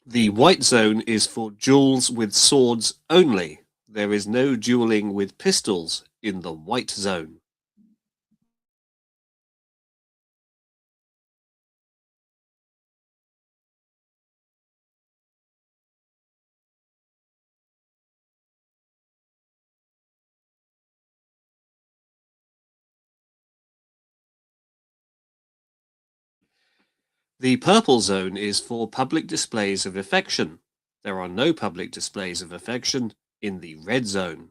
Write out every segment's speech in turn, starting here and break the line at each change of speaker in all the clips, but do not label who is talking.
The white zone is for duels with swords only. There is no dueling with pistols in the white zone. The purple zone is for public displays of affection. There are no public displays of affection in the red zone.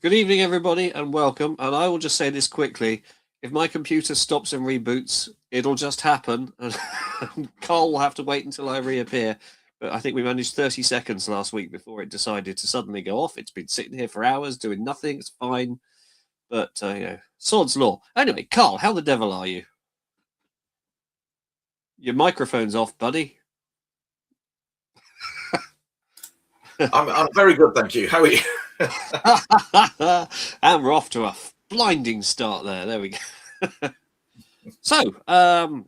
Good evening, everybody, and welcome. And I will just say this quickly. If my computer stops and reboots, it'll just happen. And Carl will have to wait until I reappear. But I think we managed 30 seconds last week before it decided to suddenly go off. It's been sitting here for hours doing nothing. It's fine. But, sod's law. Anyway, Carl, how the devil are you? Your microphone's off, buddy.
I'm very good, thank you. How are you?
And we're off to a blinding start there. There we go. So,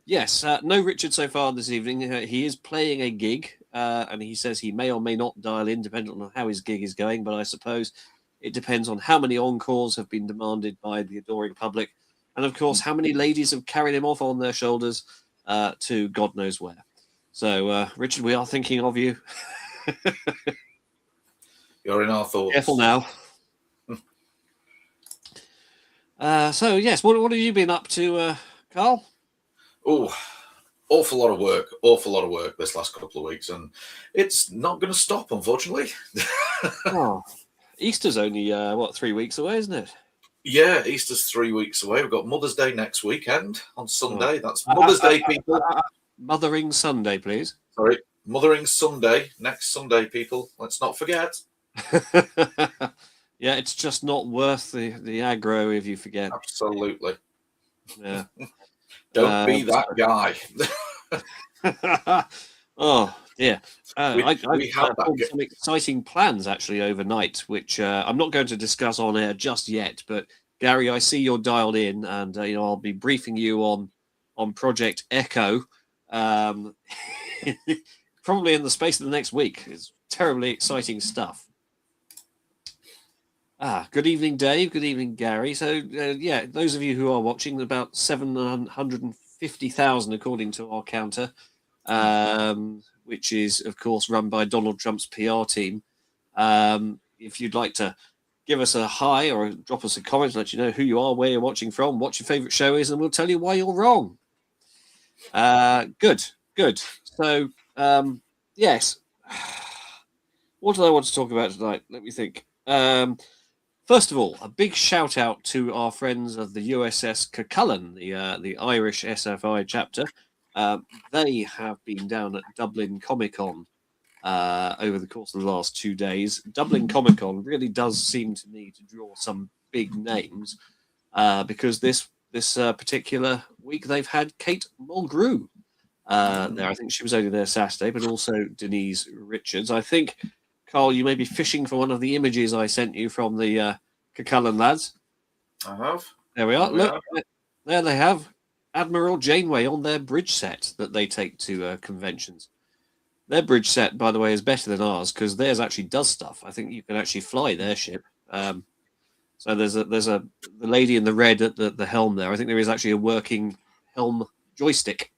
yes, no Richard so far this evening. He is playing a gig, and he says he may or may not dial in, depending on how his gig is going. But I suppose it depends on how many encores have been demanded by the adoring public, and of course, how many ladies have carried him off on their shoulders to God knows where. So, Richard, we are thinking of you.
You're in our thoughts.
Careful now. So, yes, what have you been up to, Carl?
Oh, awful lot of work this last couple of weeks, and it's not going to stop, unfortunately.
Oh, Easter's only, 3 weeks away, isn't it?
Yeah, Easter's 3 weeks away. We've got Mother's Day next weekend on Sunday. That's Mother's Day, people.
Mothering Sunday, please.
Sorry, Mothering Sunday, next Sunday, people. Let's not forget.
Yeah, it's just not worth the aggro if you forget.
Absolutely.
Yeah.
Don't be that guy.
Oh, dear. I
have
some exciting plans, actually, overnight, which I'm not going to discuss on air just yet. But, Gary, I see you're dialed in, and I'll be briefing you on Project Echo probably in the space of the next week. It's terribly exciting stuff. Good evening, Dave. Good evening, Gary. So, yeah, those of you who are watching, about 750,000 according to our counter, which is, of course, run by Donald Trump's PR team. If you'd like to give us a hi or drop us a comment, let you know who you are, where you're watching from, what your favourite show is, and we'll tell you why you're wrong. Good. So, yes. What do I want to talk about tonight? Let me think. First of all, a big shout out to our friends of the USS Cuchulainn, the Irish SFI chapter. They have been down at Dublin Comic Con over the course of the last 2 days. Dublin Comic Con really does seem to me to draw some big names because this particular week they've had Kate Mulgrew there. I think she was only there Saturday, but also Denise Richards. I think, Carl, you may be fishing for one of the images I sent you from the Cuchulainn lads.
I have.
There we are. Look, there they have Admiral Janeway on their bridge set that they take to conventions. Their bridge set, by the way, is better than ours because theirs actually does stuff. I think you can actually fly their ship. So there's the lady in the red at the helm there. I think there is actually a working helm joystick.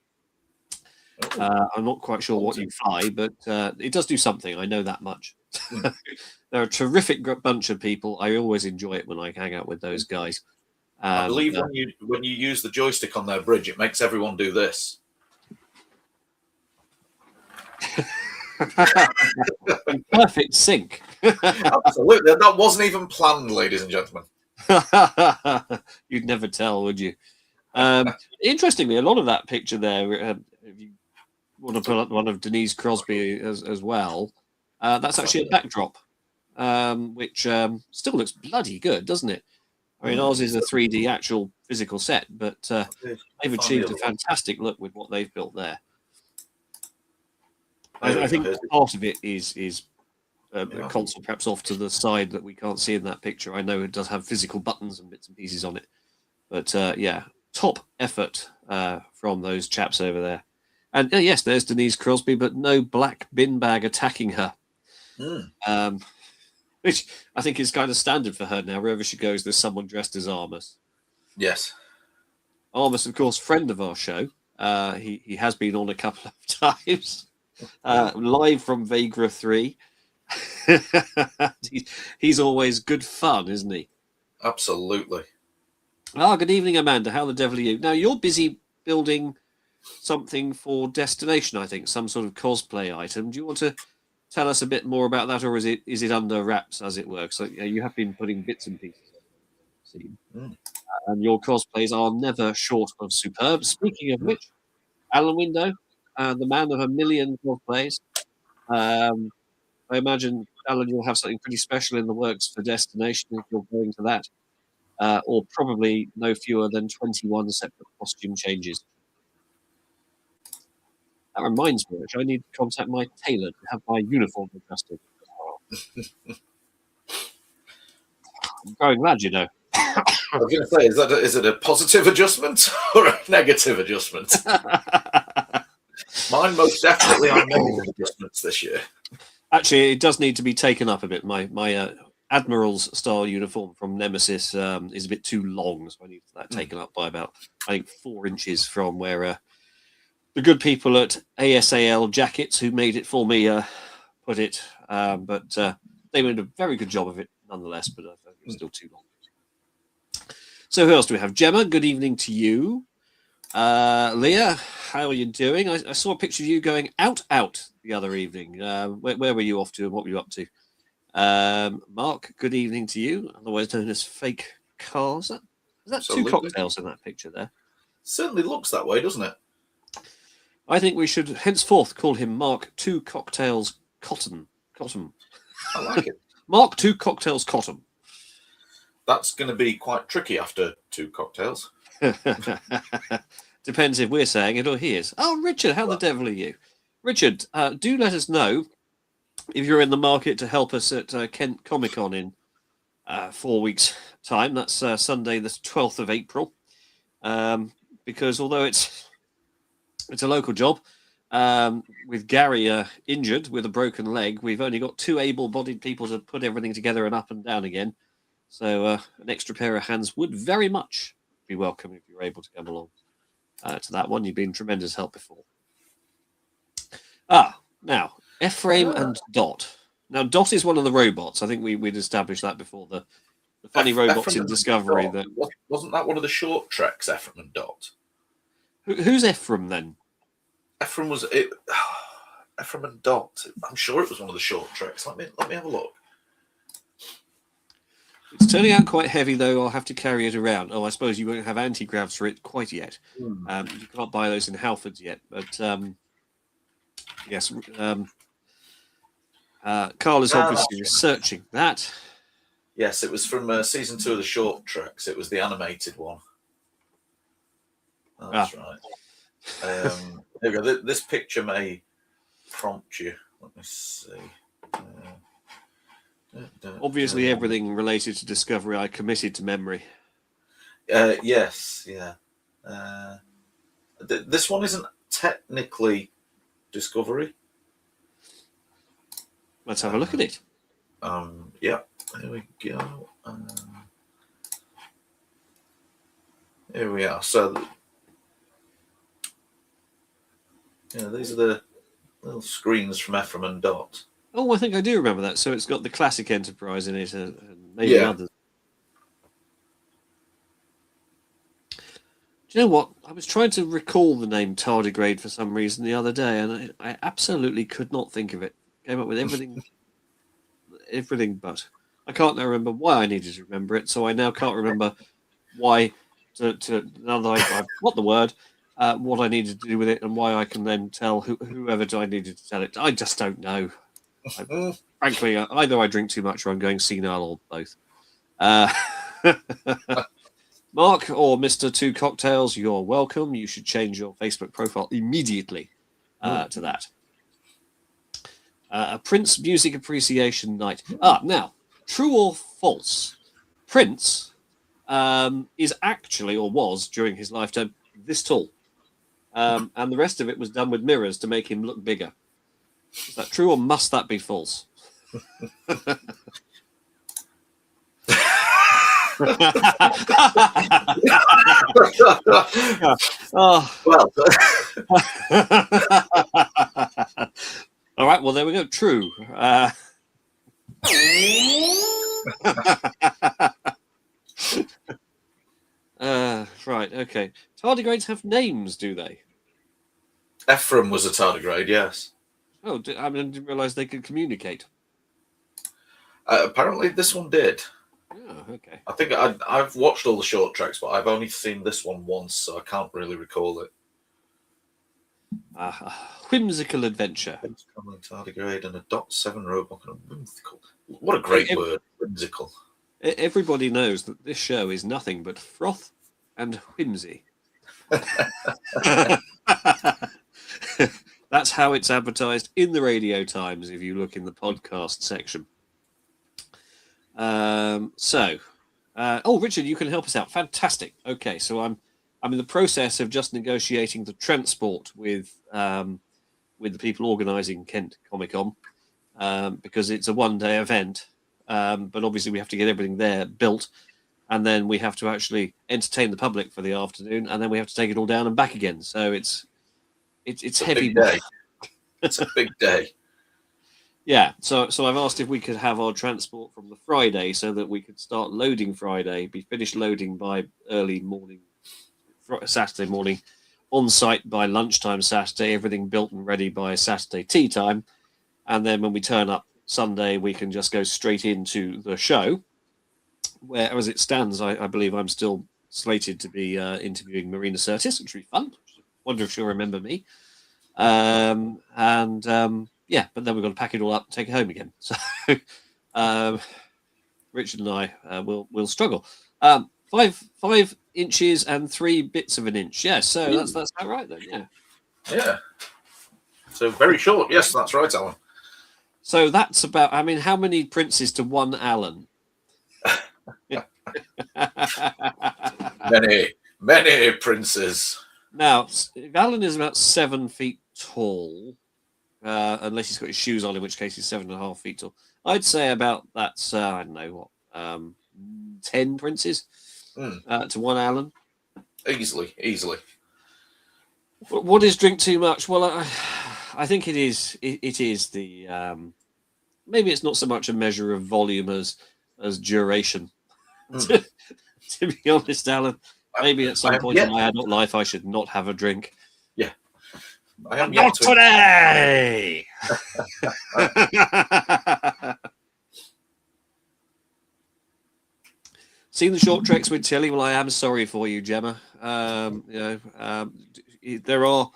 I'm not quite sure what you fly, but it does do something. I know that much. They're a terrific bunch of people. I always enjoy it when I hang out with those guys.
I believe when you use the joystick on their bridge, it makes everyone do this.
In perfect sync.
Absolutely. That wasn't even planned, ladies and gentlemen.
You'd never tell, would you? Interestingly, a lot of that picture there, if you want to put up one of Denise Crosby as well, that's actually a backdrop, which still looks bloody good, doesn't it? I mean, ours is a 3D actual physical set, but they've achieved a fantastic look with what they've built there. I think part of it is a console perhaps off to the side that we can't see in that picture. I know it does have physical buttons and bits and pieces on it. But yeah, top effort from those chaps over there. And yes, there's Denise Crosby, but no black bin bag attacking her. Which I think is kind of standard for her now. Wherever she goes, there's someone dressed as Armus.
Yes.
Armus, of course, friend of our show. He has been on a couple of times. Live from Vagra 3. He's always good fun, isn't he?
Absolutely.
Good evening, Amanda. How the devil are you? Now, you're busy building something for Destination, I think, some sort of cosplay item. Do you want to tell us a bit more about that, or is it under wraps, as it works? So, you have been putting bits and pieces on. And your cosplays are never short of superb. Speaking of which, Alan Window, the man of a million cosplays. I imagine, Alan, you'll have something pretty special in the works for Destination if you're going to that. Or probably no fewer than 21 separate costume changes. That reminds me, I need to contact my tailor to have my uniform adjusted. I'm growing mad, you know.
I was going to say, is it a positive adjustment or a negative adjustment? Mine most definitely are negative adjustments this year.
Actually, it does need to be taken up a bit. My Admiral's style uniform from Nemesis is a bit too long, so I need that taken up by about, I think, 4 inches from where the good people at ASAL Jackets, who made it for me, put it. But they made a very good job of it nonetheless, but I think it was still too long. So who else do we have? Gemma, good evening to you. Leah, how are you doing? I saw a picture of you going out the other evening. Where were you off to and what were you up to? Mark, good evening to you, otherwise known as Fake Cars. Is that Absolutely. 2 cocktails in that picture there?
Certainly looks that way, doesn't it?
I think we should henceforth call him Mark 2 Cocktails Cotton.
I like it.
Mark 2 Cocktails Cotton.
That's going to be quite tricky after 2 cocktails.
Depends if we're saying it or he is. Oh, Richard, how the devil are you? Richard, do let us know if you're in the market to help us at Kent Comic Con in 4 weeks' time. That's Sunday, the 12th of April. Because although it's a local job, with Gary injured with a broken leg, we've only got 2 able-bodied people to put everything together and up and down again. So an extra pair of hands would very much be welcome if you're able to come along to that one. You've been tremendous help before. Now, Ephraim and Dot. Now, Dot is one of the robots. I think we'd established that before. The funny robots
Ephraim
in Discovery. That
wasn't that one of the short treks, Ephraim and Dot?
Who's Ephraim then?
Ephraim was it. Ephraim and Dot. I'm sure it was one of the short treks. Let me have a look.
It's turning out quite heavy, though. I'll have to carry it around. Oh, I suppose you won't have anti-gravs for it quite yet. You can't buy those in Halfords yet. But yes, Carl is obviously researching that.
Yes, it was from season 2 of the short treks. It was the animated one. Oh, that's right. There we go. This picture may prompt you. Let me see.
Obviously, everything related to Discovery I committed to memory.
Yes, yeah. This one isn't technically Discovery.
Let's have a look at it.
Yeah, there we go. Here we are. So Yeah, these are the little screens from Ephraim and Dot.
Oh, I think I do remember that. So it's got the classic Enterprise in it, and maybe
Yeah.
others. Do you know what? I was trying to recall the name tardigrade for some reason the other day, and I absolutely could not think of it. Came up with everything but. I can't now remember why I needed to remember it, so I now can't remember why. Now that I've got the word, what I needed to do with it, and why I can then tell whoever I needed to tell it. I just don't know. Frankly, either I drink too much or I'm going senile, or both. Mark or Mr. Two Cocktails, you're welcome. You should change your Facebook profile immediately to that. A Prince Music Appreciation Night. Now, true or false? Prince is actually, or was during his lifetime, this tall. And the rest of it was done with mirrors to make him look bigger. Is that true, or must that be false?
Well,
all right. Well, there we go. True. Right. Okay. Tardigrades have names, do they?
Ephraim was a tardigrade, yes.
Oh, I didn't realise they could communicate.
Apparently, this one did.
Oh, okay.
I think I've watched all the short tracks, but I've only seen this one once, so I can't really recall it.
Whimsical adventure.
Common tardigrade and a Dot 7 robot. Whimsical. What a great word, whimsical.
Everybody knows that this show is nothing but froth and whimsy. That's how it's advertised in the Radio Times if you look in the podcast section. Richard, you can help us out. Fantastic. Okay, so I'm in the process of just negotiating the transport with the people organising Kent Comic Con because it's a one-day event. But obviously we have to get everything there built, and then we have to actually entertain the public for the afternoon, and then we have to take it all down and back again. So it's heavy.
It's a big day.
Yeah, so I've asked if we could have our transport from the Friday so that we could start loading Friday, be finished loading by early morning, Saturday morning, on site by lunchtime Saturday, everything built and ready by Saturday tea time, and then when we turn up Sunday, we can just go straight into the show, where, as it stands, I believe I'm still slated to be interviewing Marina Sirtis, which will be fun. Wonder if she'll remember me. Yeah, but then we've got to pack it all up and take it home again. So Richard and I will struggle. 5 inches and 3 bits of an inch. Yeah, so that's about right then. Yeah.
Yeah. So very short. Yes, that's right, Alan.
So that's about. I mean, how many princes to one Alan?
Many princes.
Now, if Alan is about 7 feet tall, unless he's got his shoes on, in which case he's 7.5 feet tall. I'd say about that's I don't know what 10 princes to one Alan.
Easily.
What is drink too much? Well, I think it is. It is the maybe it's not so much a measure of volume as duration. To be honest, Alan, maybe at some point in my adult life I should not have a drink.
Yeah, I am
not today. Seen the short treks with Tilly? Well, I am sorry for you, Gemma. There are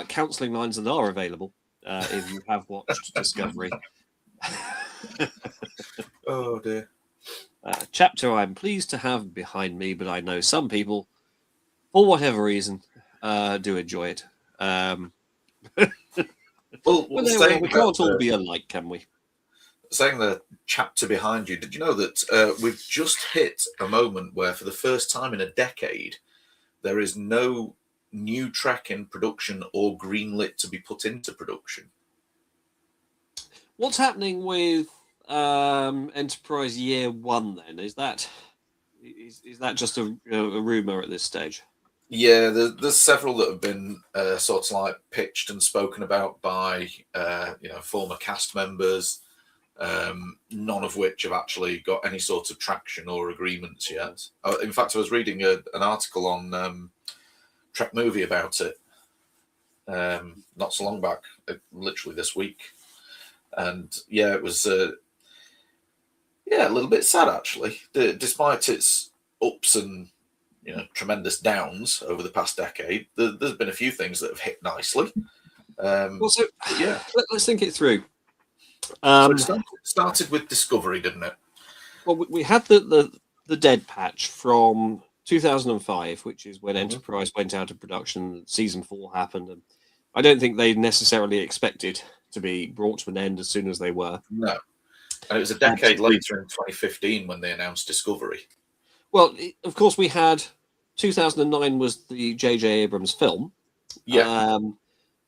counselling lines that are available if you have watched Discovery.
Oh dear.
Chapter I'm pleased to have behind me, but I know some people, for whatever reason, do enjoy it. We can't all be alike, can we?
Saying the chapter behind you, did you know that we've just hit a moment where, for the first time in a decade, there is no new Trek in production or greenlit to be put into production?
What's happening with Enterprise Year 1 then? Is that just a rumor at this stage?
Yeah, there's several that have been sort of like pitched and spoken about by former cast members, none of which have actually got any sort of traction or agreements yet. In fact, I was reading an article on Trek Movie about it not so long back, literally this week, and yeah, it was a little bit sad actually. Despite its ups and tremendous downs over the past decade, there's been a few things that have hit nicely.
Well, so
yeah,
let's think it through.
so it started with Discovery, didn't it?
Well, we had the dead patch from 2005, which is when Enterprise went out of production. Season 4 happened, and I don't think they necessarily expected to be brought to an end as soon as they were.
No, and it was a decade later in 2015 when they announced Discovery.
Well, of course, we had 2009 was the J.J. Abrams film,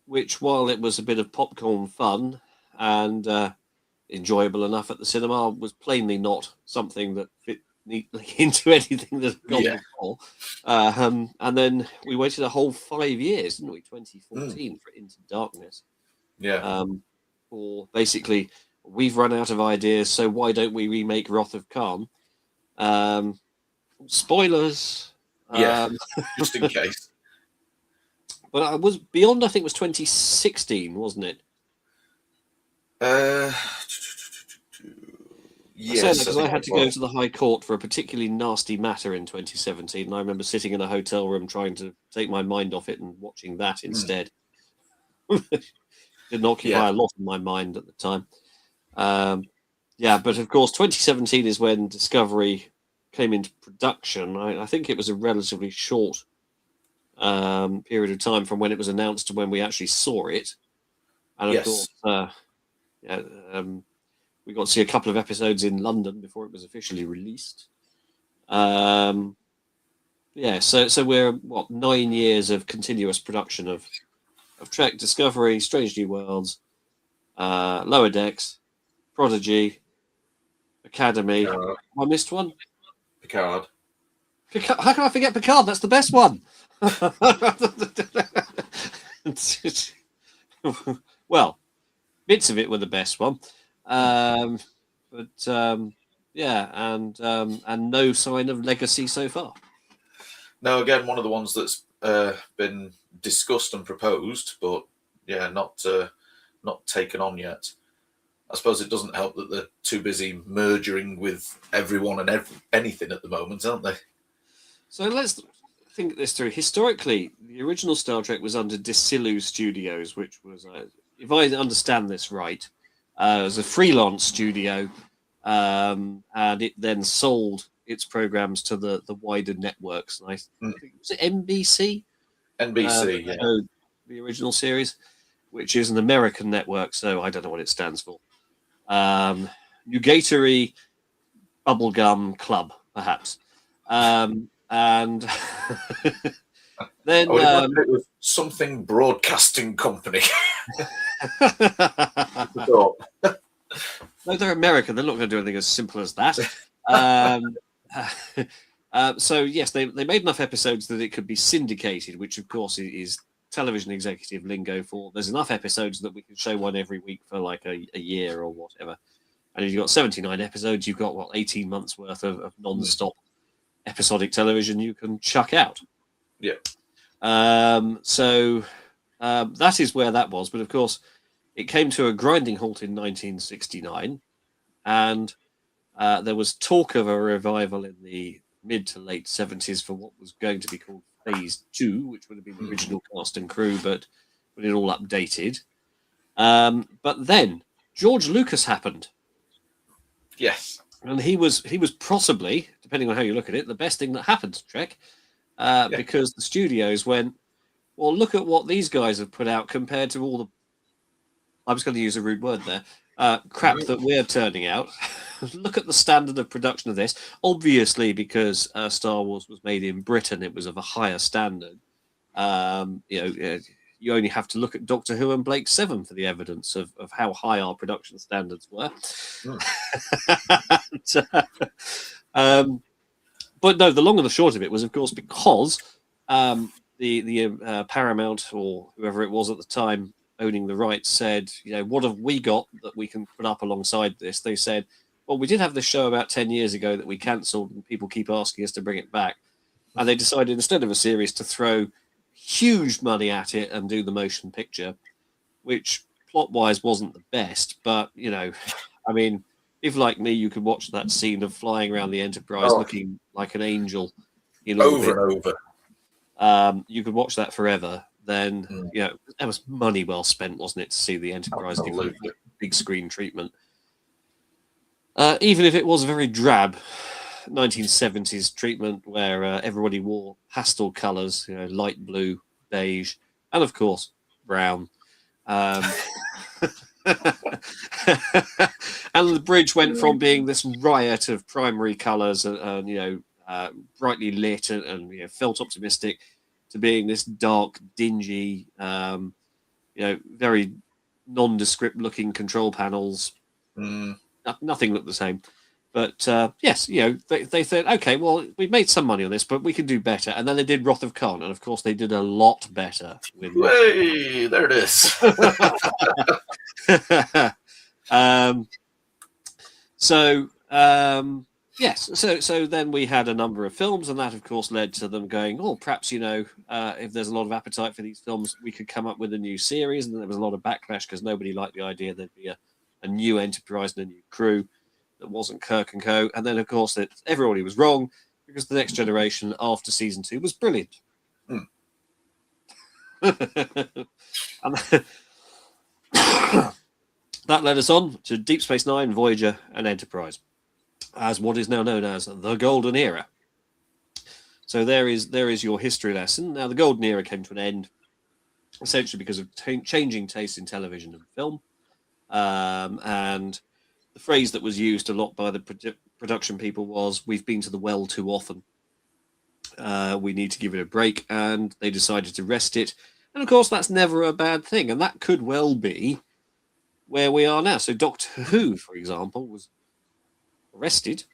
which, while it was a bit of popcorn fun and enjoyable enough at the cinema, was plainly not something that fit neatly into anything that had gone before. And then we waited a whole 5 years, didn't we? 2014 for Into Darkness.
Yeah.
Or basically, we've run out of ideas, so why don't we remake Wrath of Khan? Spoilers.
Just in case.
But I was beyond. I think it was 2016, wasn't it?
Yes,
because I had to go to the High Court for a particularly nasty matter in 2017, and I remember sitting in a hotel room trying to take my mind off it and watching that instead. Didn't occupy a lot of my mind at the time. But of course, 2017 is when Discovery came into production. I think it was a relatively short period of time from when it was announced to when we actually saw it. And of course, we got to see a couple of episodes in London before it was officially released. So we're 9 years of continuous production of Trek, Discovery, Strange New Worlds, Lower Decks, Prodigy, Academy. I missed one.
Picard.
How can I forget Picard? That's the best one. Well, bits of it were the best one, and no sign of legacy so far.
No, again, one of the ones that's been discussed and proposed, but not taken on yet. I suppose it doesn't help that they're too busy merging with everyone and anything at the moment, aren't they?
So let's think this through. Historically, the original Star Trek was under Desilu Studios, which was, if I understand this right, it was a freelance studio, and it then sold its programs to the wider networks. And I think was it NBC?
NBC,
the original series, which is an American network, so I don't know what it stands for. Nugatory Bubblegum Club, perhaps. And then
it was something broadcasting company.
No, they're American. They're not going to do anything as simple as that. So yes, they made enough episodes that it could be syndicated, which of course is television executive lingo for there's enough episodes that we can show one every week for like a year or whatever. And if you've got 79 episodes, you've got 18 months worth of non-stop episodic television you can chuck out.
Yeah.
That is where that was. But of course, it came to a grinding halt in 1969, and there was talk of a revival in the mid to late 70s for what was going to be called Phase 2, which would have been the original cast and crew, but it all updated. But then George Lucas happened.
Yes.
And he was possibly, depending on how you look at it, the best thing that happened to Trek, because the studios went, well, look at what these guys have put out compared to all the, I was going to use a rude word there, crap that we're turning out. Look at the standard of production of this. Obviously, because Star Wars was made in Britain, it was of a higher standard. You only have to look at Doctor Who and Blake Seven for the evidence of how high our production standards were. But no, the long and the short of it was, of course, because the Paramount or whoever it was at the time owning the rights said, what have we got that we can put up alongside this? They said, well, we did have this show about 10 years ago that we cancelled and people keep asking us to bring it back. And they decided instead of a series to throw huge money at it and do the motion picture, which plot-wise wasn't the best. But, I mean, if like me, you could watch that scene of flying around the Enterprise looking like an angel in orbit,
over and over.
you could watch that forever. Then, that was money well spent, wasn't it, to see the Enterprise give big screen treatment. Even if it was a very drab 1970s treatment where everybody wore pastel colours, light blue, beige, and of course brown. And the bridge went from being this riot of primary colours and brightly lit and felt optimistic to being this dark, dingy, very nondescript looking control panels. Nothing looked the same. But yes, they said, okay, well, we've made some money on this, but we can do better. And then they did Wrath of Khan, and of course they did a lot better.
Hey, there it is.
Yes, so then we had a number of films, and that of course led to them going, oh, perhaps if there's a lot of appetite for these films, we could come up with a new series. And then there was a lot of backlash because nobody liked the idea there'd be a new Enterprise and a new crew that wasn't Kirk and co. And then of course everybody was wrong because the Next Generation after season 2 was brilliant. And that led us on to Deep Space Nine, Voyager, and Enterprise as what is now known as the Golden Era. So there is your history lesson. Now, the Golden Era came to an end essentially because of changing tastes in television and film. And the phrase that was used a lot by the production people was, we've been to the well too often. We need to give it a break. And they decided to rest it. And of course, that's never a bad thing. And that could well be where we are now. So Doctor Who, for example, was arrested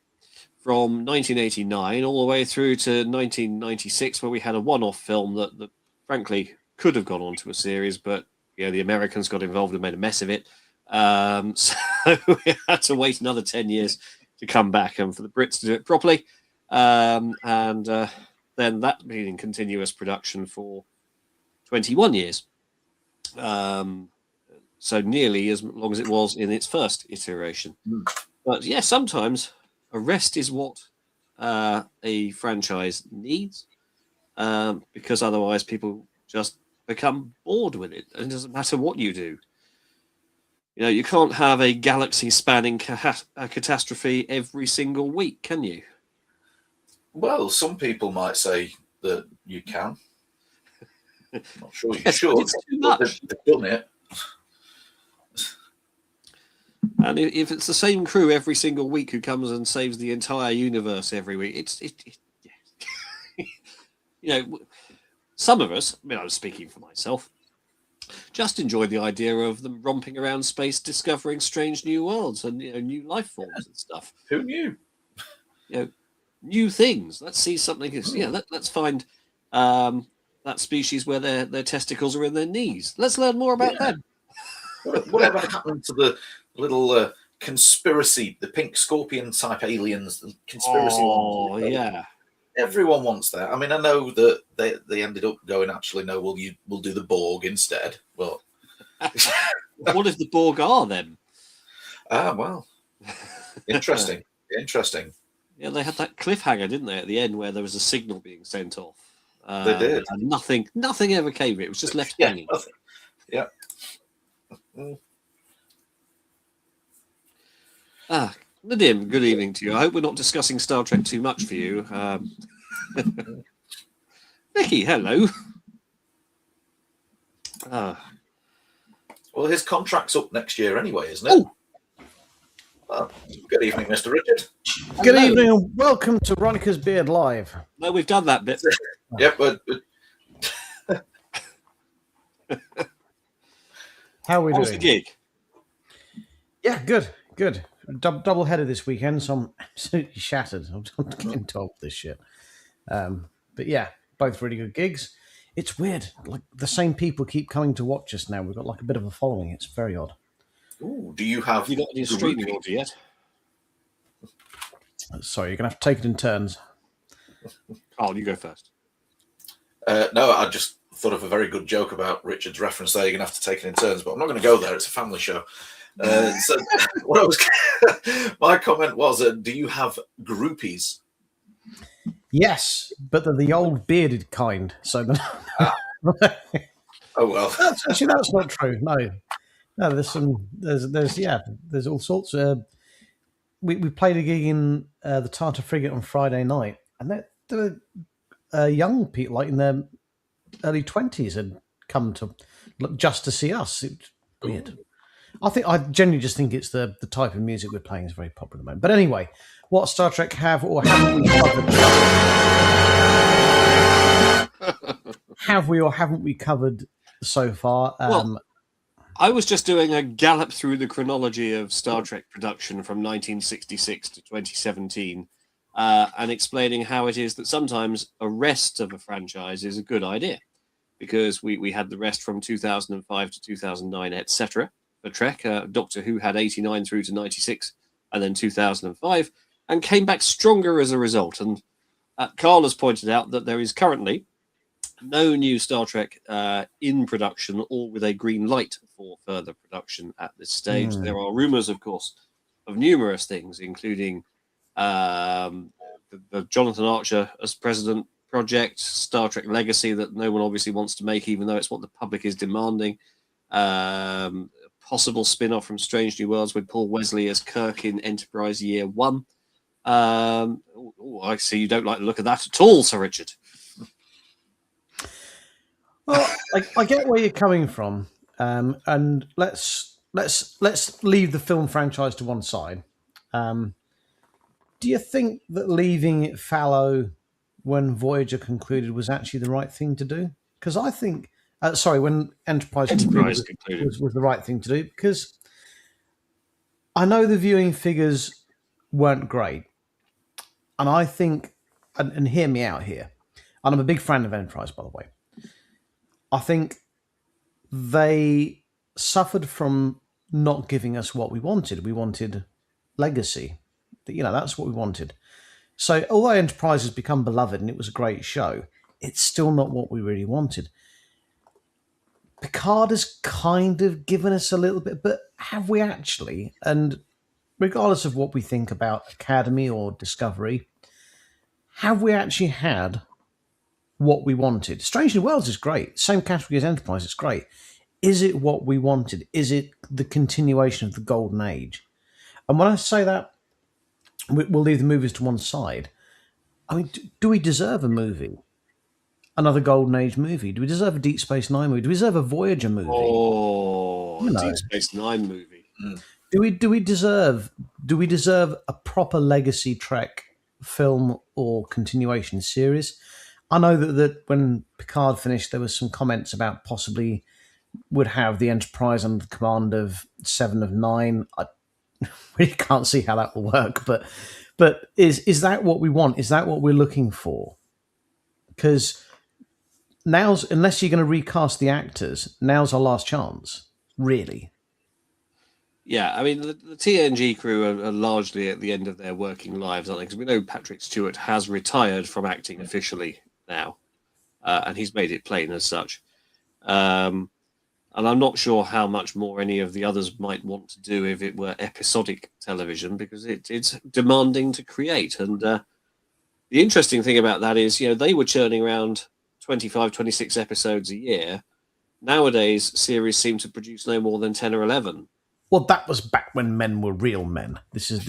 from 1989 all the way through to 1996, where we had a one-off film that frankly could have gone on to a series, but the Americans got involved and made a mess of it. So we had to wait another 10 years to come back and for the Brits to do it properly. And then that being in continuous production for 21 years. So nearly as long as it was in its first iteration. But yeah, sometimes a rest is what a franchise needs, because otherwise people just become bored with it. And it doesn't matter what you do. You can't have a galaxy-spanning catastrophe every single week, can you?
Well, some people might say that you can. I'm not sure you
yes,
should.
It's too much.
They've done it.
And if it's the same crew every single week who comes and saves the entire universe every week, some of us, I was speaking for myself, just enjoy the idea of them romping around space, discovering strange new worlds and new life forms and stuff.
Who knew?
New things. Let's see something. Let's find that species where their testicles are in their knees. Let's learn more about them.
Whatever happened to the little conspiracy, the pink scorpion type aliens, the conspiracy ones?
Yeah.
Everyone wants that. I mean, I know that they ended up going, actually, no, we'll do the Borg instead. Well,
what if the Borg are them?
Well, interesting. Interesting.
Yeah, they had that cliffhanger, didn't they, at the end where there was a signal being sent off.
They did.
And nothing ever came of it. It was just left hanging.
Nothing. Yeah.
Nadim, good evening to you. I hope we're not discussing Star Trek too much for you. Vicky, hello.
Well, his contract's up next year anyway, isn't it? Well, good evening, Mr. Richard.
Good evening and welcome to Ronica's Beard Live.
No, we've done that bit.
Yep.
How are we doing?
How's the gig?
Yeah, good. Double-headed this weekend, so I'm absolutely shattered. I'm getting told this shit. But yeah, both really good gigs. It's weird. Like the same people keep coming to watch us now. We've got like a bit of a following. It's very odd.
Ooh, do you have
Have you got any streaming order yet?
Sorry, you're gonna have to take it in turns.
Carl, you go first.
No, I just thought of a very good joke about Richard's reference there. You're going to have to take it in turns, but I'm not going to go there. It's a family show. So what I was, my comment was, do you have groupies?
Yes, but they're the old bearded kind. So,
Oh well.
Actually, that's not true. No, there's all sorts. We played a gig in the Tartar Frigate on Friday night, and there were young people, like in their early 20s, had come to look just to see us. It's weird. I genuinely just think it's the type of music we're playing is very popular at the moment. But anyway, what Star Trek have or haven't we covered? Have we or haven't we covered so far?
Well, I was just doing a gallop through the chronology of Star Trek production from 1966 to 2017, and explaining how it is that sometimes a rest of a franchise is a good idea, because we had the rest from 2005 to 2009, etc. for Trek. Doctor Who had 89 through to 96, and then 2005, and came back stronger as a result. And Carl has pointed out that there is currently no new Star Trek in production or with a green light for further production at this stage. There are rumours, of course, of numerous things, including the Jonathan Archer as president project, Star Trek Legacy, that no one obviously wants to make, even though it's what the public is demanding. Possible spin-off from Strange New Worlds with Paul Wesley as Kirk in Enterprise Year 1. I see you don't like the look of that at all, Sir Richard.
Well, I get where you're coming from, and let's leave the film franchise to one side. Do you think that leaving it fallow when Voyager concluded was actually the right thing to do? Because I think, when Enterprise concluded was the right thing to do, because I know the viewing figures weren't great, and I think, and hear me out here, and I'm a big fan of Enterprise, by the way. I think they suffered from not giving us what we wanted. We wanted legacy. That's what we wanted. So although Enterprise has become beloved and it was a great show, it's still not what we really wanted. Picard has kind of given us a little bit, but have we actually? And regardless of what we think about Academy or Discovery, have we actually had what we wanted? Strange New Worlds is great. Same category as Enterprise, it's great. Is it what we wanted? Is it the continuation of the Golden Age? And when I say that, we'll leave the movies to one side. I mean, do we deserve a movie? Another Golden Age movie? Do we deserve a Deep Space Nine movie? Do we deserve a Voyager movie?
Oh, Deep Space Nine movie.
Do we deserve a proper legacy Trek film or continuation series? I know that when Picard finished, there was some comments about possibly would have the Enterprise under the command of 7 of 9. I really can't see how that will work, but is that what we want? Is that what we're looking for? Because unless you're going to recast the actors, now's our last chance, really.
Yeah, I mean, the TNG crew are largely at the end of their working lives, aren't they? Because we know Patrick Stewart has retired from acting officially now, and he's made it plain as such. And I'm not sure how much more any of the others might want to do if it were episodic television, because it's demanding to create. And the interesting thing about that is, they were churning around 25, 26 episodes a year. Nowadays, series seem to produce no more than 10 or 11.
Well, that was back when men were real men. This is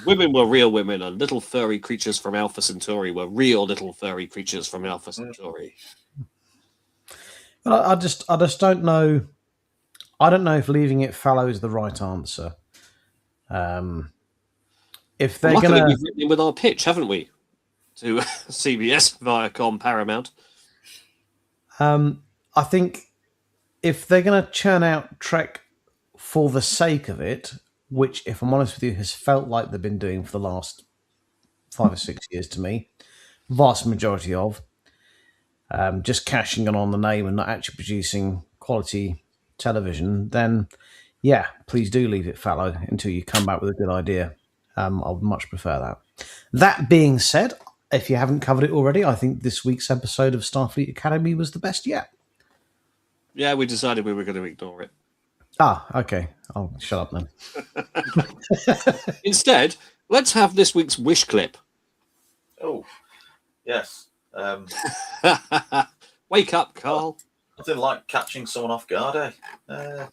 Women were real women, and little furry creatures from Alpha Centauri were real little furry creatures from Alpha Centauri.
I just don't know. I don't know if leaving it fallow is the right answer. If they're
Luckily,
going
we've written in with our pitch, haven't we, to CBS, Viacom, Paramount?
I think if they're going to churn out Trek for the sake of it, which, if I'm honest with you, has felt like they've been doing for the last 5 or 6 years to me, vast majority of, just cashing in on the name and not actually producing quality television, then yeah, please do leave it fallow until you come back with a good idea. I would much prefer that. That being said, if you haven't covered it already, I think this week's episode of Starfleet Academy was the best yet.
Yeah, we decided we were going to ignore it.
Ah, okay. I'll shut up then.
Instead, let's have this week's wish clip.
Oh, yes.
Wake up, Carl.
Nothing like catching someone off guard, eh?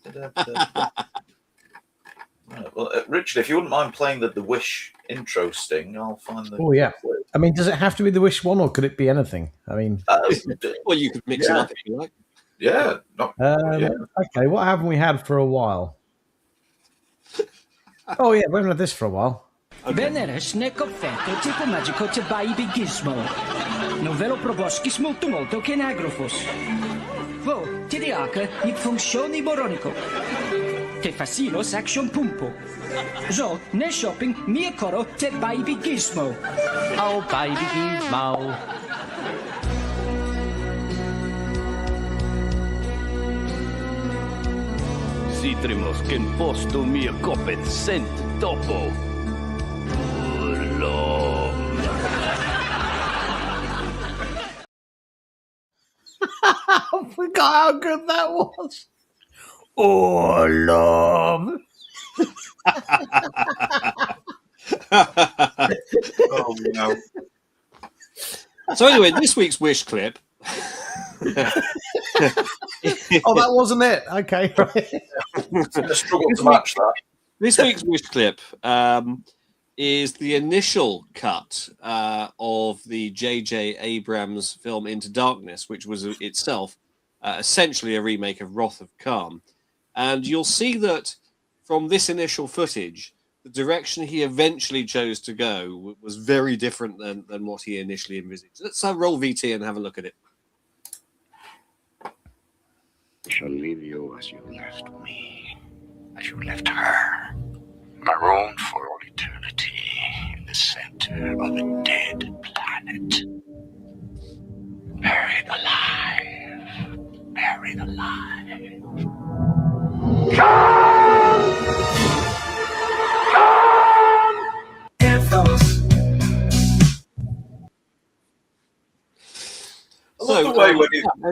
Well, Richard, if you wouldn't mind playing the Wish intro sting, I'll find the...
Oh, yeah. I mean, does it have to be the Wish one, or could it be anything? I mean...
well, you could mix it up if you like.
Yeah.
Okay, what haven't we had for a while? Oh, yeah, we haven't had this for a while.
Venere snack effetto tipo magico te baby gizmo. Novelo proboskis molto che nagrofos. Vo, ti diaca, ni funzioni boronico. Te facilos action pumpo. Zo, ne shopping, mia coro te baby gizmo.
Oh, baby gizmo. Citremos che in posto mia copet sent topo.
I forgot how good that was. Oh, love.
Oh, no.
So anyway, this week's wish clip.
Oh, that wasn't it. Okay, right.
I struggle to match that.
This week's wish clip is the initial cut of the J.J. Abrams film Into Darkness, which was itself essentially a remake of Wrath of Khan. And you'll see that from this initial footage, the direction he eventually chose to go was very different than what he initially envisaged. Let's roll VT and have a look at it.
I shall leave you as you left me, as you left her, marooned for all eternity in the center of a dead planet. Buried alive, buried alive.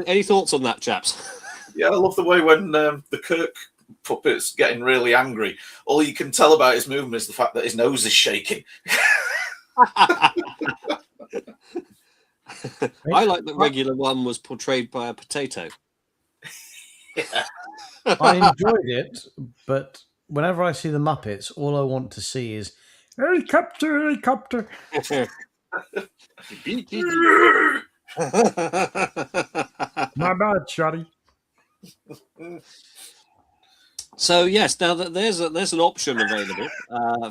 Any thoughts on that, chaps?
Yeah, I love the way when the Kirk puppet's getting really angry, all you can tell about his movement is the fact that his nose is shaking.
I like that regular one was portrayed by a potato.
Yeah.
I enjoyed it, but whenever I see the Muppets, all I want to see is helicopter, helicopter. My bad, Shotty.
So yes, now that there's an option available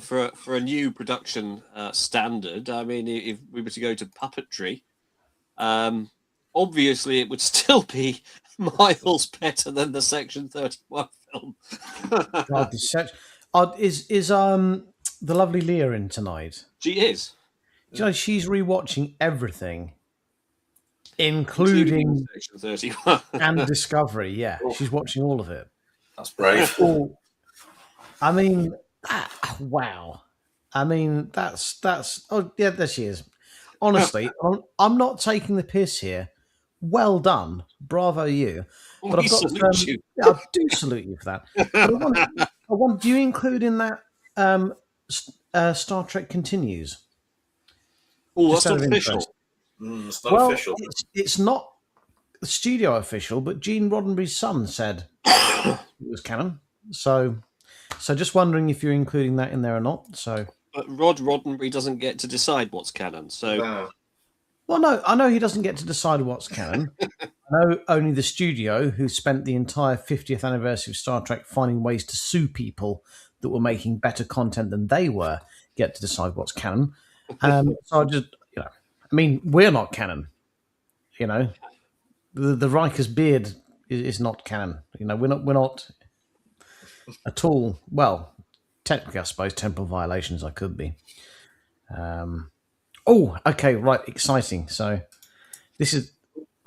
for a new production standard. I mean, if we were to go to puppetry, obviously it would still be miles better than the Section 31 film.
God, is the lovely Leah in tonight?
She is.
Do you know, she's rewatching everything, including
Section 31
and Discovery. Yeah, she's watching all of it.
That's brave.
I mean, wow. I mean, that's. Oh, yeah, there she is. Honestly, I'm not taking the piss here. Well done, bravo you. But I've got
you.
Yeah, I do salute you for that. But I want. Do you include in that Star Trek Continues?
Oh, that's not official.
It's not official.
It's not studio official, but Gene Roddenberry's son said it was canon. So just wondering if you're including that in there or not. So,
but Rod Roddenberry doesn't get to decide what's canon. So,
well, no, I know he doesn't get to decide what's canon. I know only the studio, who spent the entire 50th anniversary of Star Trek finding ways to sue people that were making better content than they were, get to decide what's canon. So I just, I mean, we're not canon. The Riker's beard is not canon. We're not at all. Well, technically, I suppose temporal violations I could be. Oh, okay, right, exciting. So this is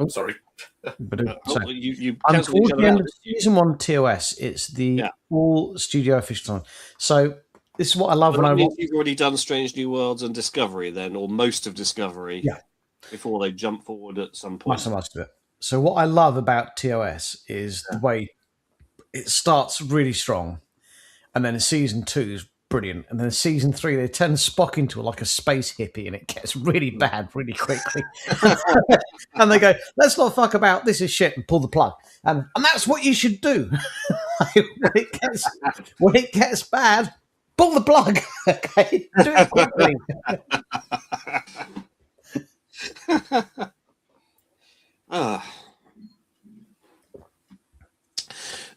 Sorry.
So,
you
I'm
cancelled each
towards
other
the end
out.
of season 1 TOS. It's the all studio official time. So this is what I love
Well,
when
that
I
means
watch.
you've already done Strange New Worlds and Discovery then, or most of Discovery.
Yeah.
Before they jump forward at some point.
Most of it. So what I love about TOS is the way it starts really strong, and then season 2 is brilliant, and then season 3 they turn Spock into like a space hippie, and it gets really bad really quickly. And they go, "Let's not fuck about. This is shit," and pull the plug. And that's what you should do. when it gets bad, pull the plug. Okay, do it quickly.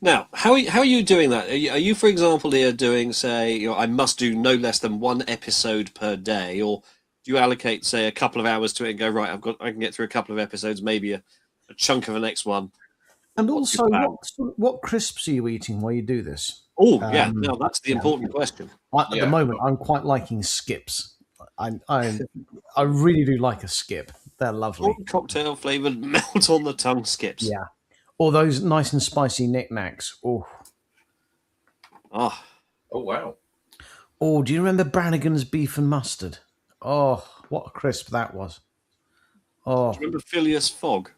Now, how are you doing that? Are you, for example, here doing, say, I must do no less than one episode per day, or do you allocate, say, a couple of hours to it and go, right, I can get through a couple of episodes, maybe a chunk of the next one?
And also, what crisps are you eating while you do this?
Oh, yeah. Now that's the important question.
At the moment, I'm quite liking skips. I really do like a skip. They're lovely.
Cocktail flavored, melt on the tongue skips.
Yeah. Or those nice and spicy knickknacks. Oh.
Oh, wow.
Oh, do you remember Brannigan's beef and mustard? Oh, what a crisp that was. Oh.
Do you remember Phileas Fogg?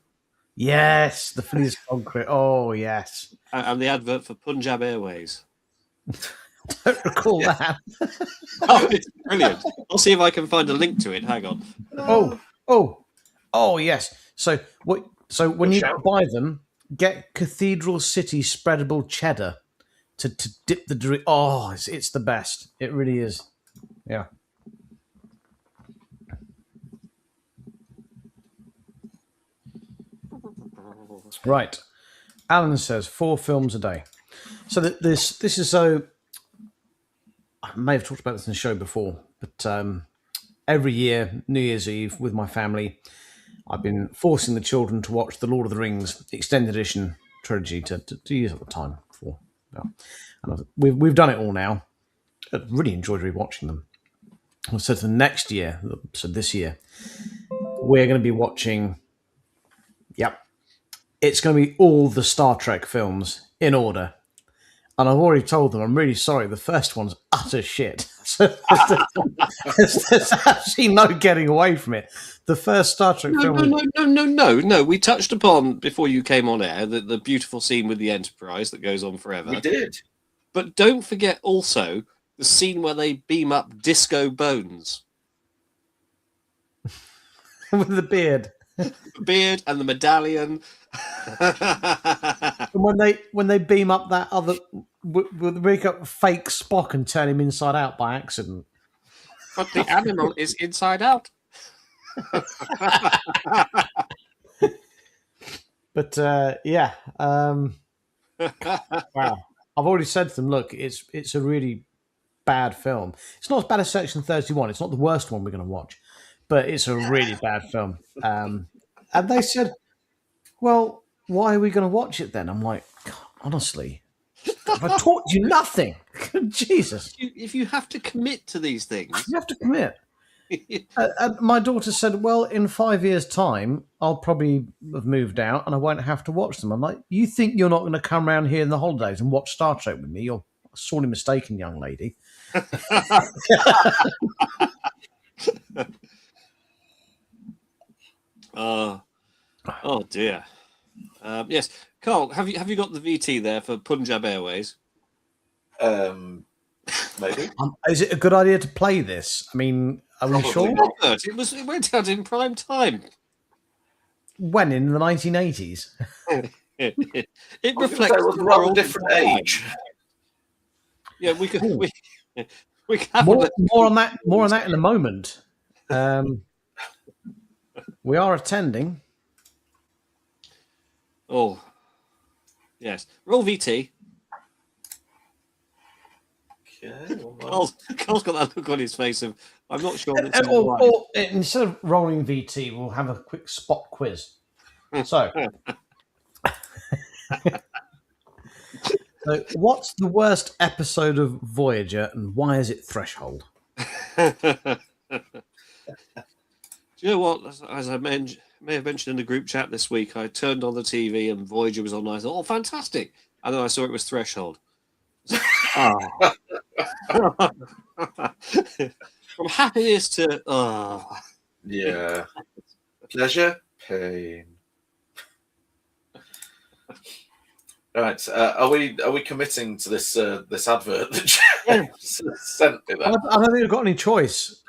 Yes, the Phileas Fogg crisp. Oh, yes.
And the advert for Punjab Airways.
Don't recall that.
Oh, it's brilliant. I'll see if I can find a link to it. Hang on.
Oh, yes. So when you buy them, get Cathedral City spreadable cheddar to dip the drink. Oh, it's the best. It really is. Yeah. Right. Alan says 4 films a day. So this is so. I may have talked about this in the show before, but every year, New Year's Eve, with my family, I've been forcing the children to watch the Lord of the Rings extended edition trilogy to use at the time for. And we've done it all now. I really enjoyed rewatching them. So for the next year, so this year, we're going to be watching. Yep, it's going to be all the Star Trek films in order. And I've already told them, I'm really sorry, the first one's utter shit. So there's actually no getting away from it. The first Star Trek film...
No. We touched upon, before you came on air, the beautiful scene with the Enterprise that goes on forever.
We did.
But don't forget also the scene where they beam up Disco Bones.
With the beard.
The beard and the medallion.
And when they beam up that other, wake up fake Spock and turn him inside out by accident.
But the animal is inside out.
But yeah, wow. I've already said to them, look, it's a really bad film. It's not as bad as Section 31. It's not the worst one we're going to watch, but it's a really bad film. And they said, well, why are we going to watch it then? I'm like, honestly, I taught you nothing. Jesus.
If you have to commit to these things.
You have to commit. And my daughter said, well, in 5 years' time, I'll probably have moved out and I won't have to watch them. I'm like, you think you're not going to come around here in the holidays and watch Star Trek with me? You're sorely mistaken, young lady.
Oh dear. Yes, Carl, have you got the VT there for Punjab Airways?
Maybe.
Is it a good idea to play this? I mean, are we sure?
It went out in prime time.
When, in the 1980s?
It reflects
a rather different age.
Yeah, we could have
more on that in a moment. We are attending.
Oh, yes. Roll VT.
Okay.
Carl's got that look on his face of, I'm not sure.
Or instead of rolling VT, we'll have a quick spot quiz. So, what's the worst episode of Voyager and why is it Threshold?
Do you know what? As I may have mentioned in the group chat this week, I turned on the TV and Voyager was on. And I thought, oh, fantastic. And then I saw it was Threshold. Oh. From happiness to
yeah, pleasure, pain. Right, are we committing to this this advert that James sent me? That
I don't think we've got any choice.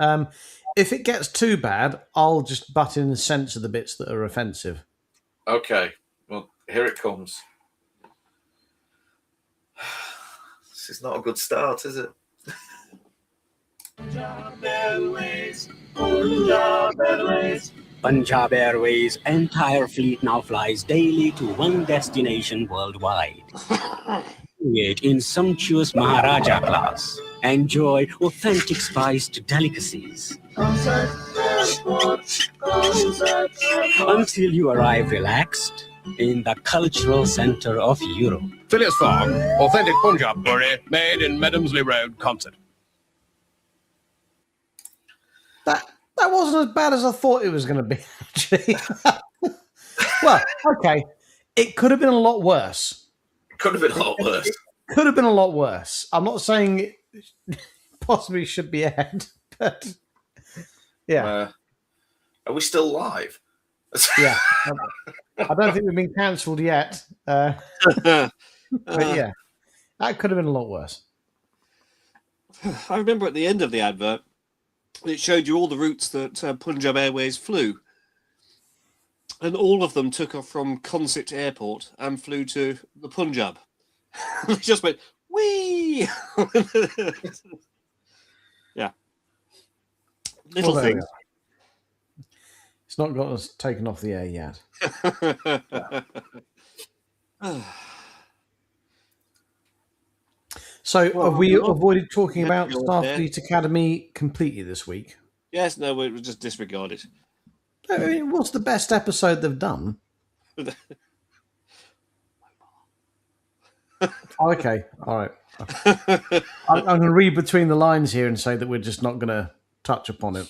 If it gets too bad, I'll just butt in and censor the bits that are offensive.
Okay, well, here it comes. This is not a good start, is it?
Punjab Airways, Punjab Airways. Punjab Airways' entire fleet now flies daily to one destination worldwide. It in sumptuous Maharaja class. Enjoy authentic spiced delicacies. Until you arrive relaxed in the cultural center of Europe.
Phileas Fogg, authentic Punjab curry made in Medhamsley Road, Concert.
That wasn't as bad as I thought it was going to be, actually. Well, okay. It could have been a lot worse.
Could have been a lot worse.
Could have been a lot worse. I'm not saying it possibly should be aired, but yeah.
Are we still live?
Yeah. I don't think we've been cancelled yet. But yeah, that could have been a lot worse.
I remember at the end of the advert, it showed you all the routes that Punjab Airways flew. And all of them took off from Concert Airport and flew to the Punjab. They just went, whee! Yeah. Little
Well,
things.
It's not got us taken off the air yet. So have we avoided talking about Starfleet Academy completely this week?
Yes, no, we'll just disregard it.
I mean, what's the best episode they've done? Okay, all right. I'm going to read between the lines here and say that we're just not going to touch upon it.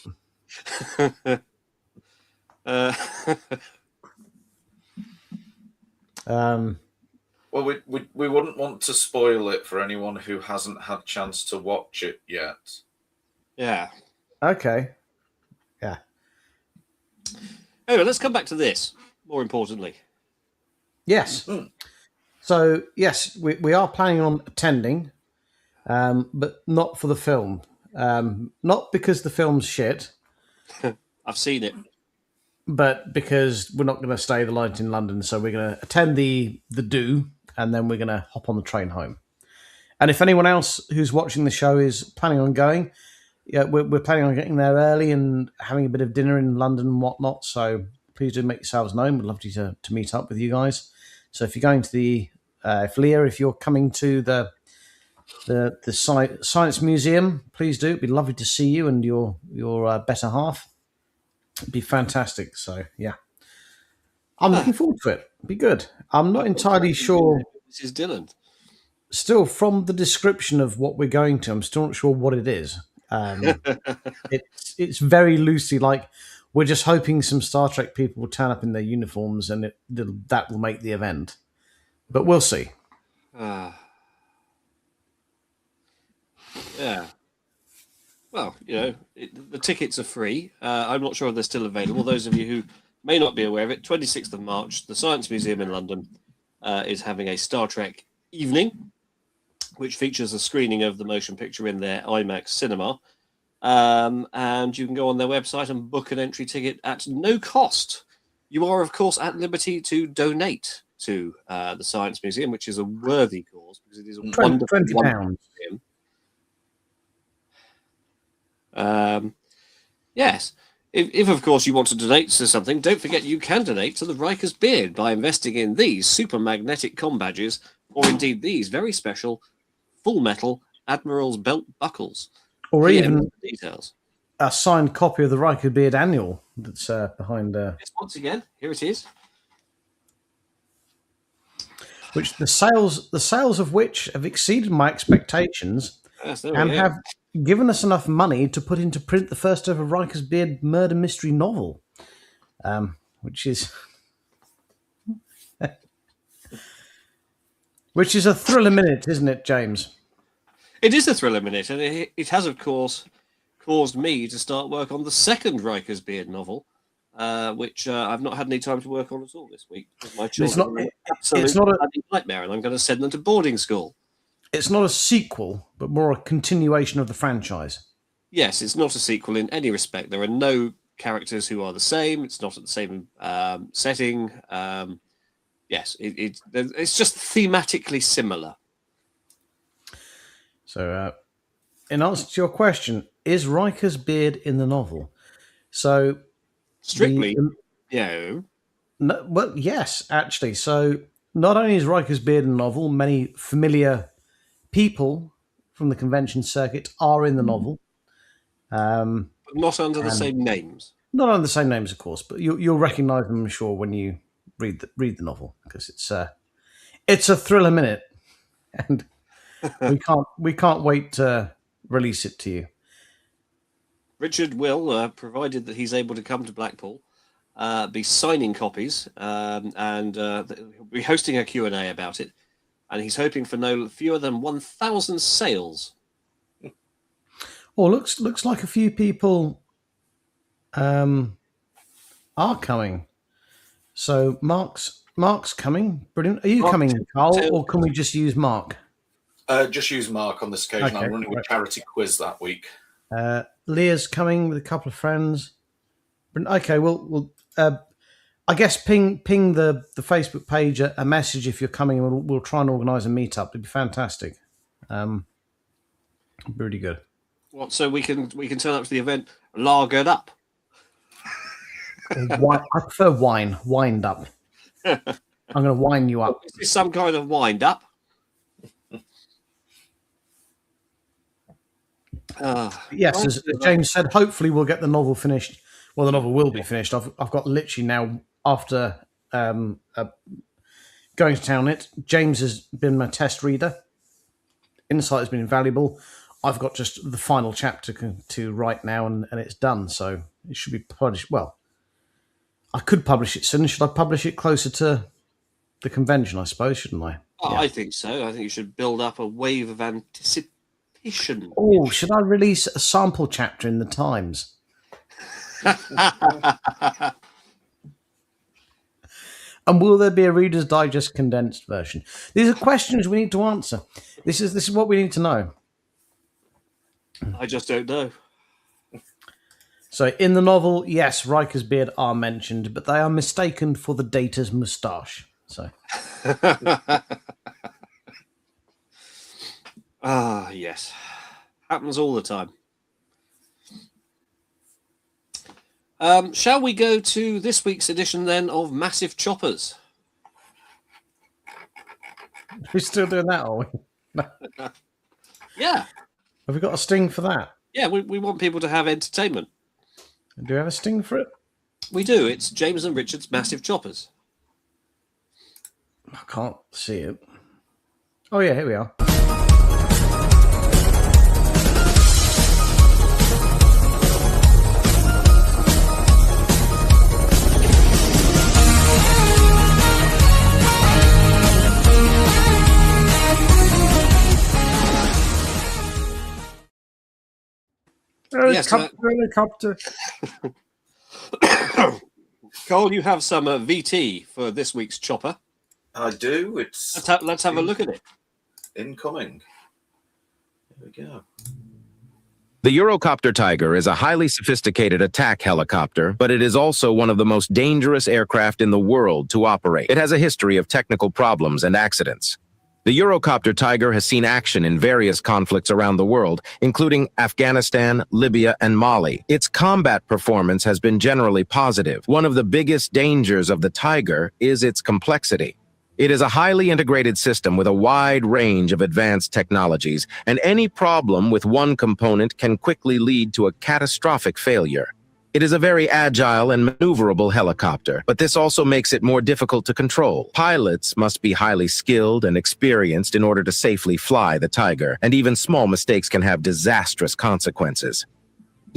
Well, we wouldn't want to spoil it for anyone who hasn't had chance to watch it yet.
Yeah.
Okay. Yeah.
Anyway, let's come back to this, more importantly.
Yes. So, yes, we are planning on attending, but not for the film. Not because the film's shit.
I've seen it.
But because we're not going to stay the night in London, so we're going to attend the do, and then we're going to hop on the train home. And if anyone else who's watching the show is planning on going, yeah, we're planning on getting there early and having a bit of dinner in London and whatnot. So please do make yourselves known. We'd love to meet up with you guys. So if you're going to the if you're coming to the Science Museum, please do. It'd be lovely to see you and your better half. It'd be fantastic. So yeah, I'm looking forward to it. It'd be good. I'm not entirely sure.
This is Dylan.
Still, from the description of what we're going to, I'm still not sure what it is. It's very loosely like we're just hoping some Star Trek people will turn up in their uniforms and that will make the event. But we'll see.
Yeah. Well, the tickets are free. I'm not sure if they're still available. Those of you who may not be aware of it, 26th of March, the Science Museum in London is having a Star Trek evening, which features a screening of the motion picture in their IMAX cinema. And you can go on their website and book an entry ticket at no cost. You are, of course, at liberty to donate to the Science Museum, which is a worthy cause because it is a wonderful
£20.
museum. Yes. If, of course, you want to donate to something, don't forget you can donate to the Riker's Beard by investing in these super magnetic comm badges, or indeed these very special full metal Admiral's belt buckles.
Or even
details.
A signed copy of the Riker Beard Annual that's behind.
Yes, once again, here it is.
Which the sales of which have exceeded my expectations,
Yes,
and have given us enough money to put into print the first ever Riker's Beard murder mystery novel, which is a thriller minute, isn't it, James?
It is a thriller minute, and it has, of course, caused me to start work on the second Riker's Beard novel, which I've not had any time to work on at all this week because my children it's not a nightmare, and I'm going to send them to boarding school.
It's not a sequel, but more a continuation of the franchise.
Yes, it's not a sequel in any respect. There are no characters who are the same. It's not at the same setting. Yes, it's just thematically similar.
So, in answer to your question, is Riker's beard in the novel? So,
strictly, no.
Well, yes, actually. So, not only is Riker's beard in the novel, many familiar people from the convention circuit are in the novel.
But not under the same names.
Not under the same names, of course, but you'll recognise them, I'm sure, when you read the novel, because it's a thriller minute, and we can't wait to release it to you.
Richard will, provided that he's able to come to Blackpool, be signing copies, and he'll be hosting a Q&A about it, and he's hoping for no fewer than 1,000 sales.
Oh, looks like a few people are coming. So Mark's coming. Brilliant. Are you coming, Carl, or can we just use Mark?
Just use Mark on this occasion. Okay, I'm running a charity quiz that week.
Leah's coming with a couple of friends. Okay, we'll I guess ping the Facebook page a message if you're coming, and we'll try and organise a meetup. It'd be fantastic. Really good.
What? So we can turn up to the event lagered up.
I prefer wine. Wind up. I'm going to wind you up.
Is this some kind of wind up?
Yes, as James said, hopefully we'll get the novel finished. Well, the novel will be finished. I've got literally now, after going to town it, James has been my test reader. Insight has been invaluable. I've got just the final chapter to write now, and it's done. So it should be published. Well, I could publish it soon. Should I publish it closer to the convention, I suppose, shouldn't I?
Oh, yeah. I think so. I think you should build up a wave of anticipation.
Oh, should I release a sample chapter in the Times? And will there be a Reader's Digest condensed version? These are questions we need to answer. This is what we need to know.
I just don't know.
So in the novel, yes, Riker's beard are mentioned, but they are mistaken for the Data's moustache. So
yes. Happens all the time. Shall we go to this week's edition then of Massive Choppers?
We're still doing that, are we?
Yeah.
Have we got a sting for that?
Yeah, we want people to have entertainment.
Do we have a sting for it?
We do. It's James and Richard's Massive Choppers.
I can't see it. Oh, yeah, here we are. Helicopter.
Cole, you have some VT for this week's chopper.
I do.
Let's have a look at it.
Incoming. Here we go.
The Eurocopter Tiger is a highly sophisticated attack helicopter, but it is also one of the most dangerous aircraft in the world to operate. It has a history of technical problems and accidents. The Eurocopter Tiger has seen action in various conflicts around the world, including Afghanistan, Libya, and Mali. Its combat performance has been generally positive. One of the biggest dangers of the Tiger is its complexity. It is a highly integrated system with a wide range of advanced technologies, and any problem with one component can quickly lead to a catastrophic failure. It is a very agile and maneuverable helicopter, but this also makes it more difficult to control. Pilots must be highly skilled and experienced in order to safely fly the Tiger, and even small mistakes can have disastrous consequences.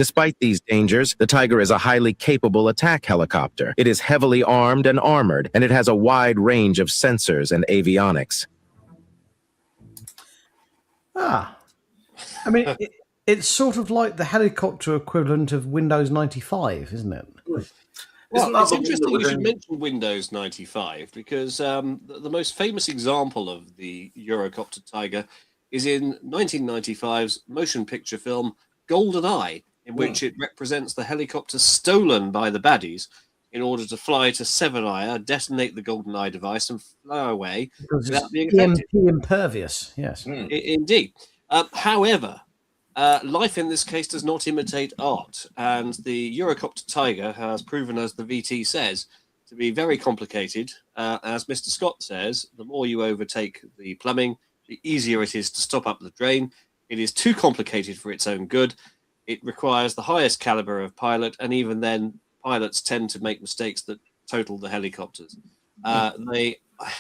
Despite these dangers, the Tiger is a highly capable attack helicopter. It is heavily armed and armored, and it has a wide range of sensors and avionics.
I mean, it's sort of like the helicopter equivalent of Windows 95, isn't it?
Well, it's interesting you should mention Windows 95 because the most famous example of the Eurocopter Tiger is in 1995's motion picture film GoldenEye, in which it represents the helicopter stolen by the baddies in order to fly to Severnaya, detonate the GoldenEye device, and fly away without being affected.
EMP impervious, yes.
Indeed. However, life in this case does not imitate art, and the Eurocopter Tiger has proven, as the VT says, to be very complicated. As Mr. Scott says, the more you overtake the plumbing, the easier it is to stop up the drain. It is too complicated for its own good. It requires the highest caliber of pilot, and even then, pilots tend to make mistakes that total the helicopters. They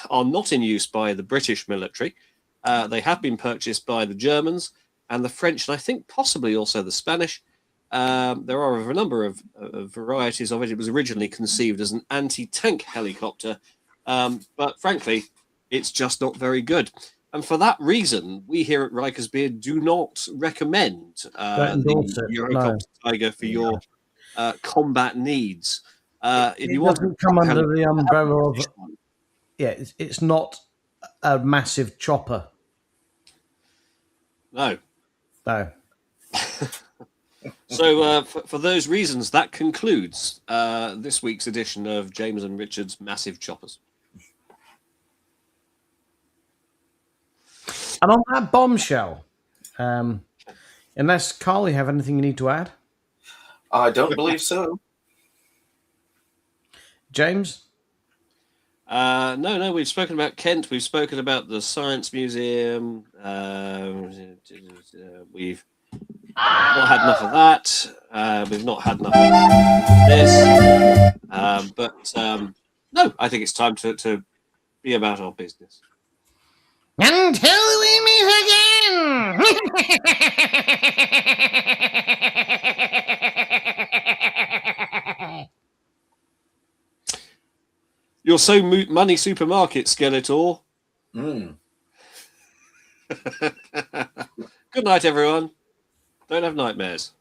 are not in use by the British military. They have been purchased by the Germans and the French, and I think possibly also the Spanish. There are a number of varieties of it. It was originally conceived as an anti-tank helicopter, but frankly, it's just not very good. And for that reason, we here at Riker's Beard do not recommend the Eurocopter Tiger for your combat needs. If you want to
come under the umbrella of... Yeah, it's not a massive chopper.
No.
So,
for those reasons, that concludes this week's edition of James and Richard's Massive Choppers.
And on that bombshell, unless Carl, you have anything you need to add?
I don't believe so.
James?
No, we've spoken about Kent. We've spoken about the Science Museum. We've not had enough of that. We've not had enough of this. No, I think it's time to be about our business.
Until we meet again!
You're so money supermarket, Skeletor. Good night, everyone. Don't have nightmares.